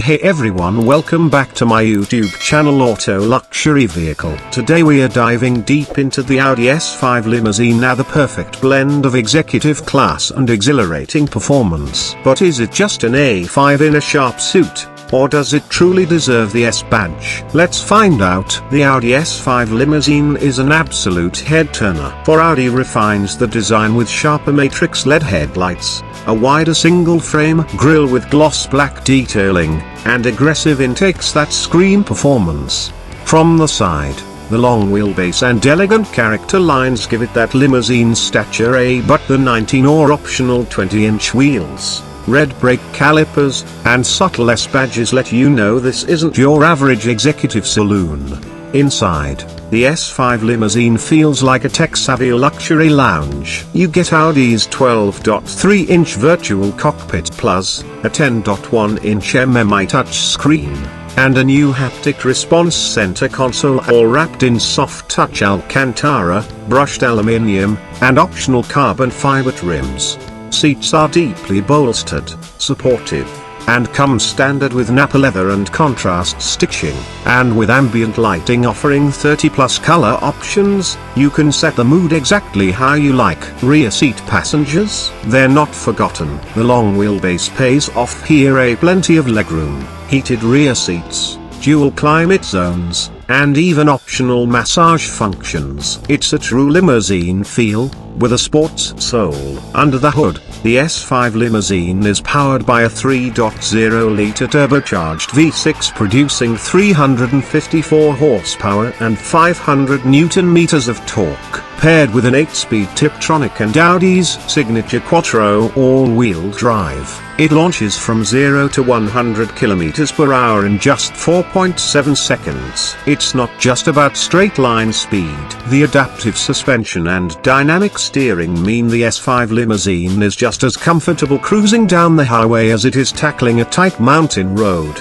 Hey everyone, welcome back to my YouTube channel Auto Luxury Vehicle. Today we are diving deep into the Audi S5 limousine, now the perfect blend of executive class and exhilarating performance. But is it just an A5 in a sharp suit? Or does it truly deserve the S badge? Let's find out. The Audi S5 limousine is an absolute head-turner. For Audi refines the design with sharper matrix LED headlights, a wider single-frame grille with gloss black detailing, and aggressive intakes that scream performance. From the side, the long wheelbase and elegant character lines give it that limousine stature, but the 19 or optional 20-inch wheels, red brake calipers, and subtle S badges let you know this isn't your average executive saloon. Inside, the S5 limousine feels like a tech-savvy luxury lounge. You get Audi's 12.3-inch virtual cockpit plus, a 10.1-inch MMI touchscreen, and a new haptic response center console, all wrapped in soft touch Alcantara, brushed aluminium, and optional carbon fiber trims. Seats are deeply bolstered, supportive, and come standard with Napa leather and contrast stitching. And with ambient lighting offering 30+ color options, you can set the mood exactly how you like. Rear seat passengers, they're not forgotten. The long wheelbase pays off here, plenty of legroom, heated rear seats, dual climate zones, and even optional massage functions. It's a true limousine feel, with a sports soul. Under the hood, the S5 limousine is powered by a 3.0-liter turbocharged V6 producing 354 horsepower and 500 Nm of torque, paired with an 8-speed Tiptronic and Audi's signature Quattro all-wheel drive. It launches from 0 to 100 km/h in just 4.7 seconds. It's not just about straight-line speed. The adaptive suspension and dynamic steering mean the S5 limousine is just as comfortable cruising down the highway as it is tackling a tight mountain road.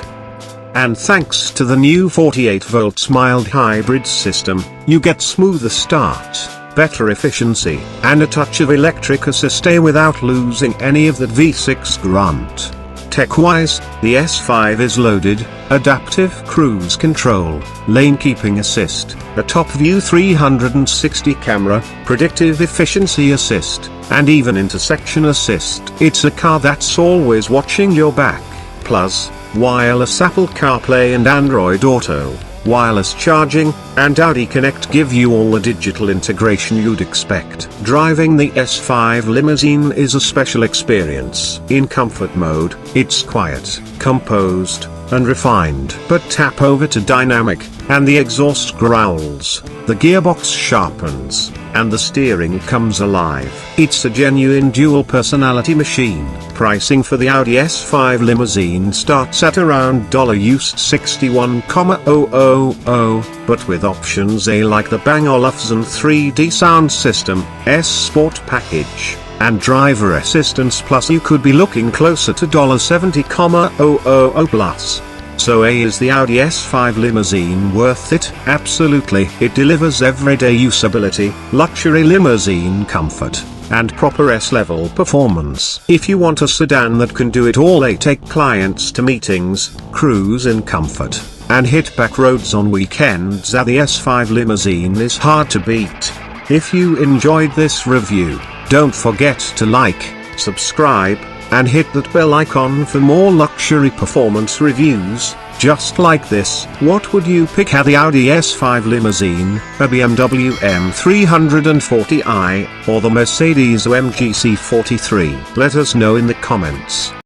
And thanks to the new 48-volt mild hybrid system, you get smoother start, better efficiency, and a touch of electric assist without losing any of that V6 grunt. Tech-wise, the S5 is loaded: adaptive cruise control, lane keeping assist, a top view 360 camera, predictive efficiency assist, and even intersection assist. It's a car that's always watching your back. Plus, wireless Apple CarPlay and Android Auto, wireless charging, and Audi Connect give you all the digital integration you'd expect. Driving the S5 limousine is a special experience. In comfort mode, it's quiet, composed, and refined. But tap over to dynamic, and the exhaust growls, the gearbox sharpens, and the steering comes alive. It's a genuine dual personality machine. Pricing for the Audi S5 limousine starts at around $61,000, but with options like the Bang & Olufsen 3D sound system, S Sport package, and driver assistance plus, you could be looking closer to $70,000 plus. So is the Audi S5 limousine worth it? Absolutely. It delivers everyday usability, luxury limousine comfort, and proper S-level performance. If you want a sedan that can do it all, take clients to meetings, cruise in comfort, and hit back roads on weekends, the S5 limousine is hard to beat. If you enjoyed this review, don't forget to like, subscribe, and hit that bell icon for more luxury performance reviews just like this. What would you pick? The Audi S5 limousine, a BMW M340i, or the Mercedes-AMG C43? Let us know in the comments.